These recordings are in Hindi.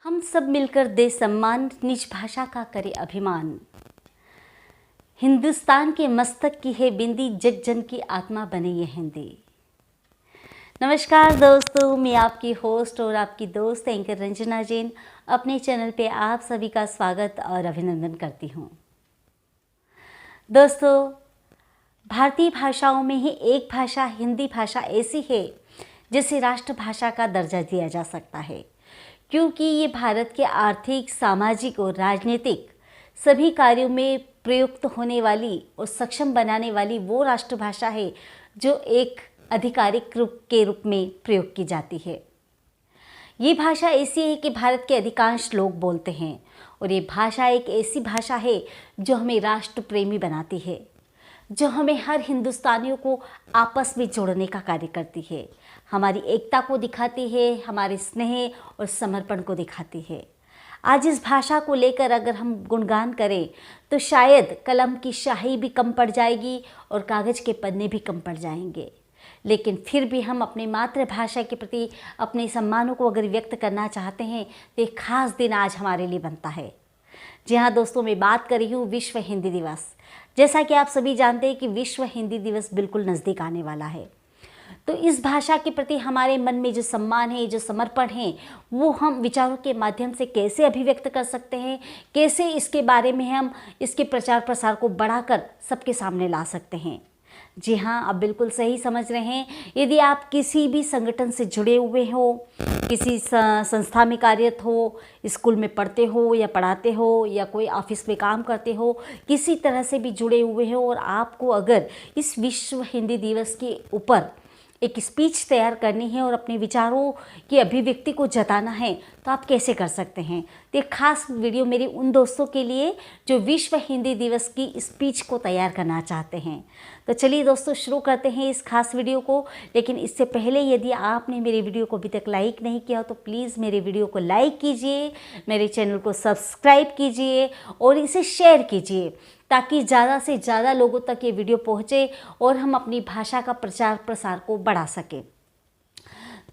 हम सब मिलकर दे सम्मान, निज भाषा का करे अभिमान। हिंदुस्तान के मस्तक की है बिंदी, जग जन की आत्मा बने ये हिंदी। नमस्कार दोस्तों, मैं आपकी होस्ट और आपकी दोस्त एंकर रंजना जैन अपने चैनल पे आप सभी का स्वागत और अभिनंदन करती हूँ। दोस्तों, भारतीय भाषाओं में ही एक भाषा हिंदी भाषा ऐसी है जिसे राष्ट्रभाषा का दर्जा दिया जा सकता है, क्योंकि ये भारत के आर्थिक, सामाजिक और राजनीतिक सभी कार्यों में प्रयुक्त होने वाली और सक्षम बनाने वाली वो राष्ट्रभाषा है जो एक आधिकारिक रूप के रूप में प्रयोग की जाती है। ये भाषा ऐसी है कि भारत के अधिकांश लोग बोलते हैं और ये भाषा एक ऐसी भाषा है जो हमें राष्ट्र प्रेमी बनाती है, जो हमें हर हिंदुस्तानियों को आपस में जोड़ने का कार्य करती है, हमारी एकता को दिखाती है, हमारे स्नेह और समर्पण को दिखाती है। आज इस भाषा को लेकर अगर हम गुणगान करें तो शायद कलम की स्याही भी कम पड़ जाएगी और कागज़ के पन्ने भी कम पड़ जाएंगे, लेकिन फिर भी हम अपनी मातृभाषा के प्रति अपने सम्मानों को अगर व्यक्त करना चाहते हैं तो एक खास दिन आज हमारे लिए बनता है। जी हाँ दोस्तों, मैं बात कर रही हूँ विश्व हिंदी दिवस। जैसा कि आप सभी जानते हैं कि विश्व हिंदी दिवस बिल्कुल नज़दीक आने वाला है, तो इस भाषा के प्रति हमारे मन में जो सम्मान है, जो समर्पण है, वो हम विचारों के माध्यम से कैसे अभिव्यक्त कर सकते हैं, कैसे इसके बारे में हम इसके प्रचार प्रसार को बढ़ाकर सबके सामने ला सकते हैं। जी हाँ, आप बिल्कुल सही समझ रहे हैं। यदि आप किसी भी संगठन से जुड़े हुए हो, किसी संस्था में कार्यरत हो, स्कूल में पढ़ते हो या पढ़ाते हो या कोई ऑफिस में काम करते हो, किसी तरह से भी जुड़े हुए हो और आपको अगर इस विश्व हिंदी दिवस के ऊपर एक स्पीच तैयार करनी है और अपने विचारों की अभिव्यक्ति को जताना है, तो आप कैसे कर सकते हैं। तो एक खास वीडियो मेरे उन दोस्तों के लिए जो विश्व हिंदी दिवस की स्पीच को तैयार करना चाहते हैं। तो चलिए दोस्तों, शुरू करते हैं इस खास वीडियो को। लेकिन इससे पहले यदि आपने मेरे वीडियो को अभी तक लाइक नहीं किया तो प्लीज़ मेरे वीडियो को लाइक कीजिए, मेरे चैनल को सब्सक्राइब कीजिए और इसे शेयर कीजिए, ताकि ज़्यादा से ज़्यादा लोगों तक ये वीडियो पहुँचे और हम अपनी भाषा का प्रचार प्रसार को बढ़ा सकें।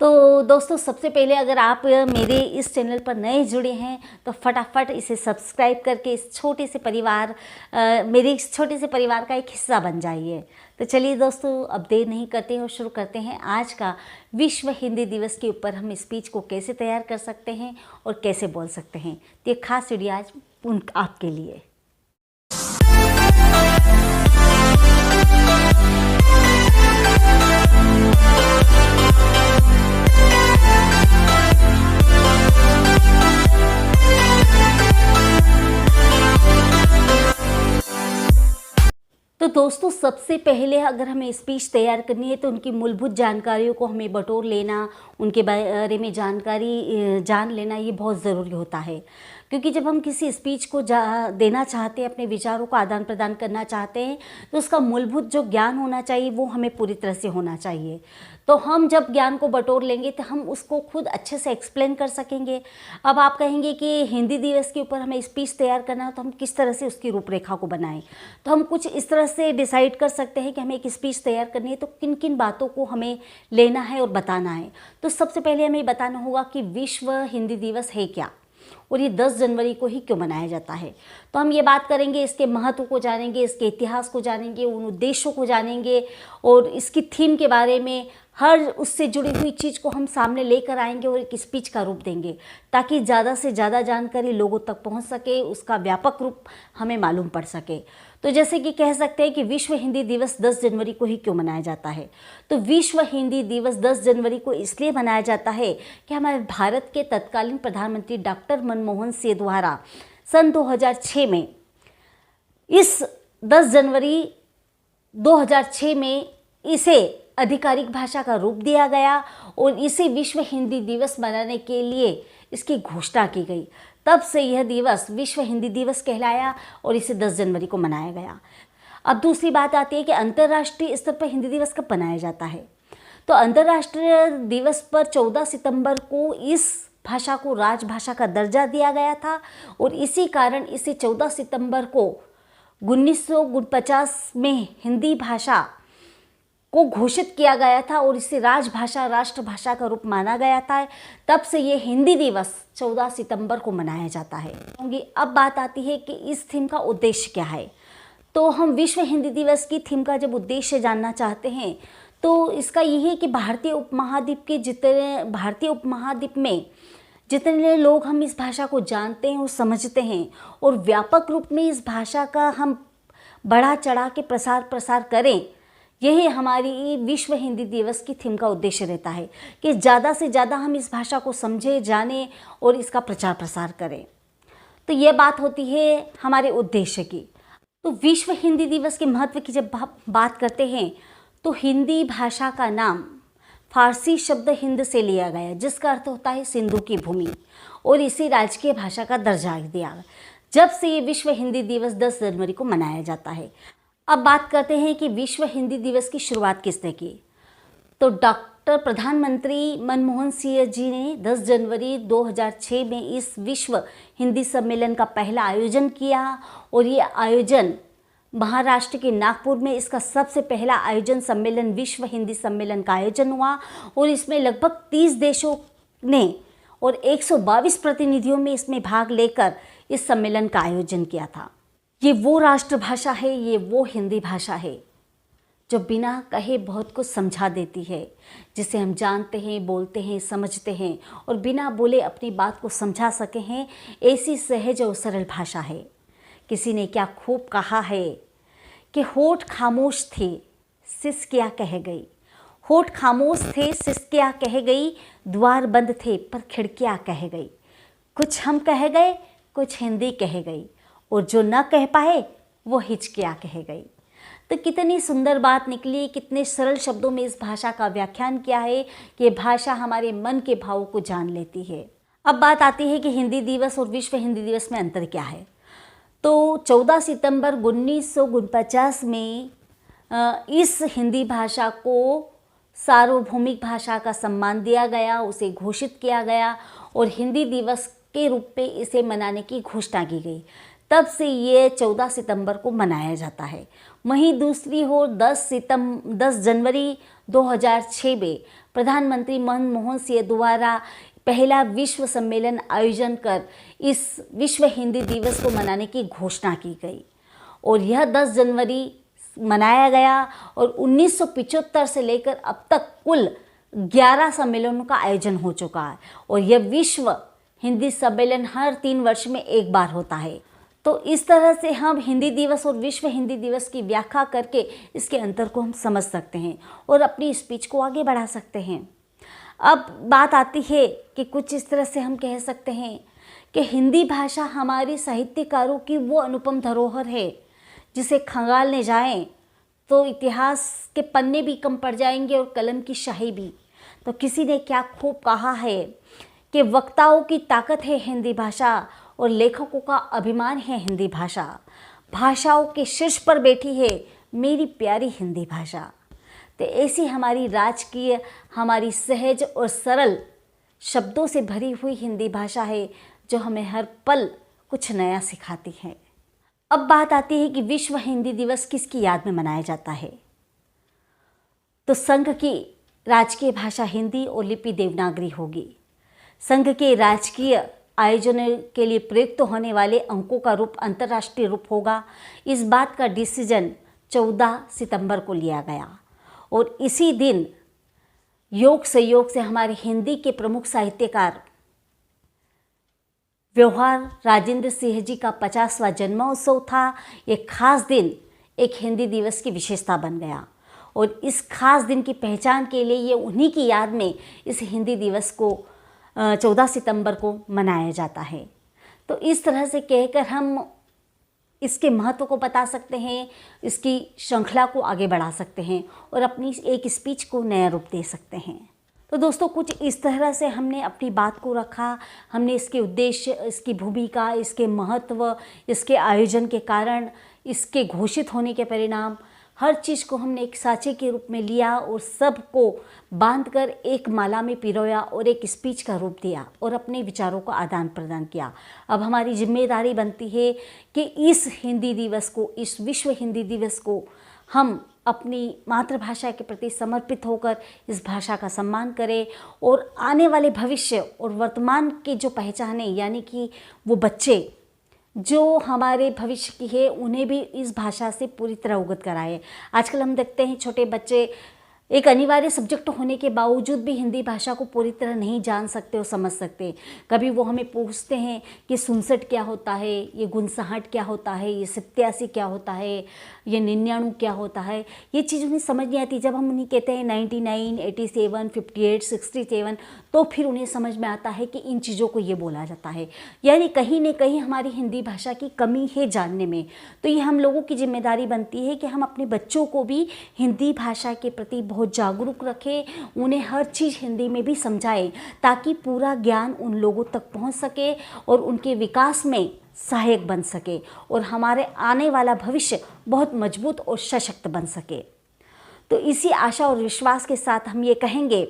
तो दोस्तों, सबसे पहले अगर आप मेरे इस चैनल पर नए जुड़े हैं तो फटाफट इसे सब्सक्राइब करके इस छोटे से परिवार मेरे इस छोटे से परिवार का एक हिस्सा बन जाइए। तो चलिए दोस्तों, अब देर नहीं करते हैं और शुरू करते हैं आज का विश्व हिंदी दिवस के ऊपर हम स्पीच को कैसे तैयार कर सकते हैं और कैसे बोल सकते हैं। तो एक खास वीडियो आज आपके लिए। तो दोस्तों, सबसे पहले अगर हमें स्पीच तैयार करनी है तो उनकी मूलभूत जानकारियों को हमें बटोर लेना, उनके बारे में जानकारी जान लेना ये बहुत ज़रूरी होता है, क्योंकि जब हम किसी स्पीच को देना चाहते हैं, अपने विचारों को आदान प्रदान करना चाहते हैं, तो उसका मूलभूत जो ज्ञान होना चाहिए वो हमें पूरी तरह से होना चाहिए। तो हम जब ज्ञान को बटोर लेंगे तो हम उसको खुद अच्छे से एक्सप्लेन कर सकेंगे। अब आप कहेंगे कि हिंदी दिवस के ऊपर हमें स्पीच तैयार करना है तो हम किस तरह से उसकी रूपरेखा को बनाएं। तो हम कुछ इस तरह से डिसाइड कर सकते हैं कि हमें एक स्पीच तैयार करनी है तो किन किन बातों को हमें लेना है और बताना है। तो सबसे पहले हमें बताना होगा कि विश्व हिंदी दिवस है क्या और ये 10 जनवरी को ही क्यों मनाया जाता है। तो हम ये बात करेंगे, इसके महत्व को जानेंगे, इसके इतिहास को जानेंगे, उन उद्देश्यों को जानेंगे और इसकी थीम के बारे में हर उससे जुड़ी हुई चीज़ को हम सामने लेकर आएंगे और एक स्पीच का रूप देंगे, ताकि ज़्यादा से ज़्यादा जानकारी लोगों तक पहुंच सके, उसका व्यापक रूप हमें मालूम पड़ सके। तो जैसे कि कह सकते हैं कि विश्व हिंदी दिवस 10 जनवरी को ही क्यों मनाया जाता है। तो विश्व हिंदी दिवस 10 जनवरी को इसलिए मनाया जाता है कि हमारे भारत के तत्कालीन प्रधानमंत्री डॉक्टर मनमोहन सिंह द्वारा सन 2006 में इस 10 जनवरी 2006 में इसे आधिकारिक भाषा का रूप दिया गया और इसे विश्व हिंदी दिवस मनाने के लिए इसकी घोषणा की गई। तब से यह दिवस विश्व हिंदी दिवस कहलाया और इसे 10 जनवरी को मनाया गया। अब दूसरी बात आती है कि अंतर्राष्ट्रीय स्तर पर हिंदी दिवस कब मनाया जाता है। तो अंतर्राष्ट्रीय दिवस पर 14 सितंबर को इस भाषा को राजभाषा का दर्जा दिया गया था और इसी कारण इसे 14 सितंबर को 1949 में हिंदी भाषा को घोषित किया गया था और इसे राजभाषा, राष्ट्रभाषा का रूप माना गया था। तब से ये हिंदी दिवस 14 सितंबर को मनाया जाता है। अब बात आती है कि इस थीम का उद्देश्य क्या है। तो हम विश्व हिंदी दिवस की थीम का जब उद्देश्य जानना चाहते हैं तो इसका यही है कि भारतीय उपमहाद्वीप में जितने लोग हम इस भाषा को जानते हैं और समझते हैं और व्यापक रूप में इस भाषा का हम बढ़ा चढ़ा के प्रसार करें, यही हमारी विश्व हिंदी दिवस की थीम का उद्देश्य रहता है कि ज़्यादा से ज़्यादा हम इस भाषा को समझें, जानें और इसका प्रचार प्रसार करें। तो ये बात होती है हमारे उद्देश्य की। तो विश्व हिंदी दिवस के महत्व की जब बात करते हैं तो हिंदी भाषा का नाम फारसी शब्द हिंद से लिया गया, जिसका अर्थ होता है सिंधु की भूमि, और इसे राजकीय भाषा का दर्जा दिया जब से ये विश्व हिंदी दिवस 10 जनवरी को मनाया जाता है। अब बात करते हैं कि विश्व हिंदी दिवस की शुरुआत किसने की। तो प्रधानमंत्री मनमोहन सिंह जी ने 10 जनवरी 2006 में इस विश्व हिंदी सम्मेलन का पहला आयोजन किया और ये आयोजन महाराष्ट्र के नागपुर में इसका सबसे पहला आयोजन सम्मेलन विश्व हिंदी सम्मेलन का आयोजन हुआ और इसमें लगभग 30 देशों ने और 122 प्रतिनिधियों में इसमें भाग लेकर इस सम्मेलन का आयोजन किया था। ये वो राष्ट्रभाषा है, ये वो हिंदी भाषा है जो बिना कहे बहुत कुछ समझा देती है, जिसे हम जानते हैं, बोलते हैं, समझते हैं और बिना बोले अपनी बात को समझा सके हैं। ऐसी सहज और सरल भाषा है। किसी ने क्या खूब कहा है कि होठ खामोश थे सिसकियाँ कह गई, होठ खामोश थे सिसकियाँ कह गई, द्वार बंद थे पर खिड़कियाँ कह गई। कुछ हम कह गए, कुछ हिंदी कह गई और जो न कह पाए वो हिचकियाँ कह गई। तो कितनी सुंदर बात निकली, कितने सरल शब्दों में इस भाषा का व्याख्यान किया है कि भाषा हमारे मन के भावों को जान लेती है। अब बात आती है कि हिंदी दिवस और विश्व हिंदी दिवस में अंतर क्या है। तो 14 सितंबर 1949 में इस हिंदी भाषा को सार्वभौमिक भाषा का सम्मान दिया गया, उसे घोषित किया गया और हिंदी दिवस के रूप में इसे मनाने की घोषणा की गई। तब से ये 14 सितंबर को मनाया जाता है। वहीं दूसरी ओर 10 जनवरी 2006 में प्रधानमंत्री मनमोहन सिंह द्वारा पहला विश्व सम्मेलन आयोजन कर इस विश्व हिंदी दिवस को मनाने की घोषणा की गई और यह 10 जनवरी मनाया गया और 1975 से लेकर अब तक कुल 11 सम्मेलनों का आयोजन हो चुका है और यह विश्व हिंदी सम्मेलन हर 3 वर्ष में एक बार होता है। तो इस तरह से हम हिंदी दिवस और विश्व हिंदी दिवस की व्याख्या करके इसके अंतर को हम समझ सकते हैं और अपनी स्पीच को आगे बढ़ा सकते हैं। अब बात आती है कि कुछ इस तरह से हम कह सकते हैं कि हिंदी भाषा हमारे साहित्यकारों की वो अनुपम धरोहर है जिसे खंगालने जाएं तो इतिहास के पन्ने भी कम पड़ जाएंगे और कलम की शाही भी। तो किसी ने क्या खूब कहा है कि वक्ताओं की ताकत है हिंदी भाषा और लेखकों का अभिमान है हिंदी भाषा। भाषाओं के शीर्ष पर बैठी है मेरी प्यारी हिंदी भाषा। तो ऐसी हमारी राजकीय, हमारी सहज और सरल शब्दों से भरी हुई हिंदी भाषा है जो हमें हर पल कुछ नया सिखाती है। अब बात आती है कि विश्व हिंदी दिवस किसकी याद में मनाया जाता है। तो संघ की राजकीय भाषा हिंदी और लिपि देवनागरी होगी। संघ के राजकीय आयोजन के लिए प्रयुक्त होने वाले अंकों का रूप अंतर्राष्ट्रीय रूप होगा। इस बात का डिसीजन 14 सितंबर को लिया गया और इसी दिन योग संयोग से हमारे हिंदी के प्रमुख साहित्यकार व्यवहार राजेंद्र सिंह जी का 50वां जन्मोत्सव था। ये खास दिन एक हिंदी दिवस की विशेषता बन गया और इस खास दिन की पहचान के लिए ये उन्हीं की याद में इस हिंदी दिवस को 14 सितंबर को मनाया जाता है। तो इस तरह से कहकर हम इसके महत्व को बता सकते हैं, इसकी श्रृंखला को आगे बढ़ा सकते हैं और अपनी एक स्पीच को नया रूप दे सकते हैं। तो दोस्तों कुछ इस तरह से हमने अपनी बात को रखा। हमने इसके उद्देश्य, इसकी भूमिका, इसके महत्व, इसके आयोजन के कारण, इसके घोषित होने के परिणाम, हर चीज़ को हमने एक साँचे के रूप में लिया और सबको बांधकर एक माला में पिरोया और एक स्पीच का रूप दिया और अपने विचारों का आदान प्रदान किया। अब हमारी जिम्मेदारी बनती है कि इस हिंदी दिवस को, इस विश्व हिंदी दिवस को हम अपनी मातृभाषा के प्रति समर्पित होकर इस भाषा का सम्मान करें और आने वाले भविष्य और वर्तमान की जो पहचानें, यानी कि वो बच्चे जो हमारे भविष्य की है, उन्हें भी इस भाषा से पूरी तरह अवगत कराएं। आजकल हम देखते हैं छोटे बच्चे एक अनिवार्य सब्जेक्ट होने के बावजूद भी हिंदी भाषा को पूरी तरह नहीं जान सकते और समझ सकते। कभी वो हमें पूछते हैं कि सुनसठ क्या होता है, ये गुनसहाट क्या होता है, ये 87 क्या होता है, ये 99 क्या होता है। ये चीज़ उन्हें समझ नहीं आती। जब हम उन्हें कहते हैं 99, 87, 58, 67, तो फिर उन्हें समझ में आता है कि इन चीज़ों को ये बोला जाता है। यानी कहीं न कहीं हमारी हिंदी भाषा की कमी है जानने में। तो ये हम लोगों की जिम्मेदारी बनती है कि हम अपने बच्चों को भी हिंदी भाषा के प्रति बहुत जागरूक रखें, उन्हें हर चीज़ हिंदी में भी समझाएं, ताकि पूरा ज्ञान उन लोगों तक पहुंच सके और उनके विकास में सहायक बन सके और हमारे आने वाला भविष्य बहुत मजबूत और सशक्त बन सके। तो इसी आशा और विश्वास के साथ हम ये कहेंगे,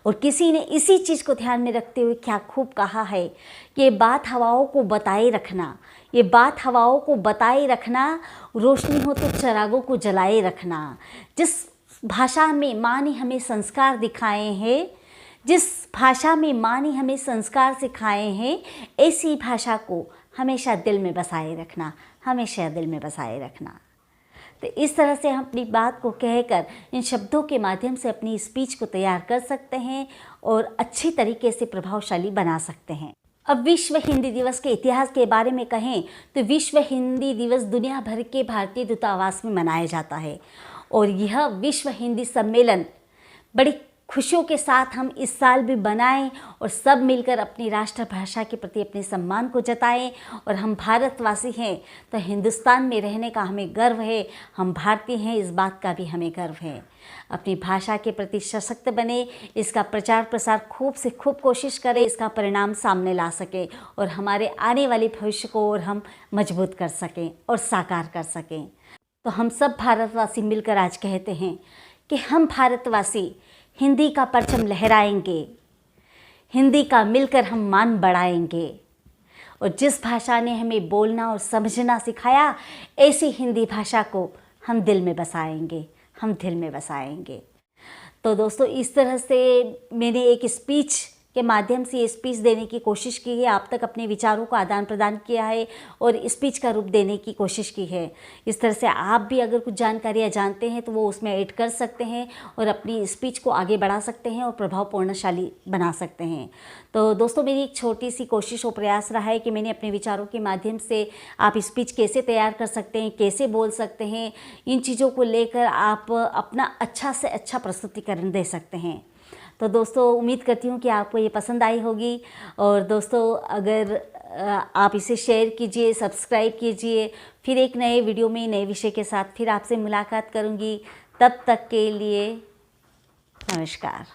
और किसी ने इसी चीज़ को ध्यान में रखते हुए क्या खूब कहा है कि ये बात हवाओं को बताए रखना, ये बात हवाओं को बताए रखना, रोशनी हो तो चिरागों को जलाए रखना। जिस भाषा में माँ ने हमें संस्कार दिखाए हैं, जिस भाषा में माँ ने हमें संस्कार सिखाए हैं, ऐसी भाषा को हमेशा दिल में बसाए रखना, हमेशा दिल में बसाए रखना। तो इस तरह से हम अपनी बात को कहकर इन शब्दों के माध्यम से अपनी स्पीच को तैयार कर सकते हैं और अच्छी तरीके से प्रभावशाली बना सकते हैं। अब विश्व हिंदी दिवस के इतिहास के बारे में कहें तो विश्व हिंदी दिवस दुनिया भर के भारतीय दूतावास में मनाया जाता है और यह विश्व हिंदी सम्मेलन बड़ी खुशियों के साथ हम इस साल भी बनाएं और सब मिलकर अपनी राष्ट्रभाषा के प्रति अपने सम्मान को जताएं। और हम भारतवासी हैं तो हिंदुस्तान में रहने का हमें गर्व है, हम भारतीय हैं इस बात का भी हमें गर्व है। अपनी भाषा के प्रति सशक्त बने, इसका प्रचार प्रसार खूब से खूब कोशिश करें, इसका परिणाम सामने ला सकें और हमारे आने वाले भविष्य को और हम मजबूत कर सकें और साकार कर सकें। तो हम सब भारतवासी मिलकर आज कहते हैं कि हम भारतवासी हिंदी का परचम लहराएंगे, हिंदी का मिलकर हम मान बढ़ाएंगे और जिस भाषा ने हमें बोलना और समझना सिखाया, ऐसी हिंदी भाषा को हम दिल में बसाएंगे, हम दिल में बसाएंगे। तो दोस्तों, इस तरह से मैंने एक स्पीच के माध्यम से ये स्पीच देने की कोशिश की है, आप तक अपने विचारों को आदान प्रदान किया है और स्पीच का रूप देने की कोशिश की है। इस तरह से आप भी अगर कुछ जानकारियाँ जानते हैं तो वो उसमें ऐड कर सकते हैं और अपनी स्पीच को आगे बढ़ा सकते हैं और प्रभावपूर्णशाली बना सकते हैं। तो दोस्तों, मेरी एक छोटी सी कोशिश और प्रयास रहा है कि मैंने अपने विचारों के माध्यम से आप स्पीच कैसे तैयार कर सकते हैं, कैसे बोल सकते हैं, इन चीज़ों को लेकर आप अपना अच्छा से अच्छा प्रस्तुतिकरण दे सकते हैं। तो दोस्तों, उम्मीद करती हूँ कि आपको ये पसंद आई होगी। और दोस्तों, अगर आप इसे शेयर कीजिए, सब्सक्राइब कीजिए। फिर एक नए वीडियो में नए विषय के साथ फिर आपसे मुलाकात करूँगी। तब तक के लिए नमस्कार।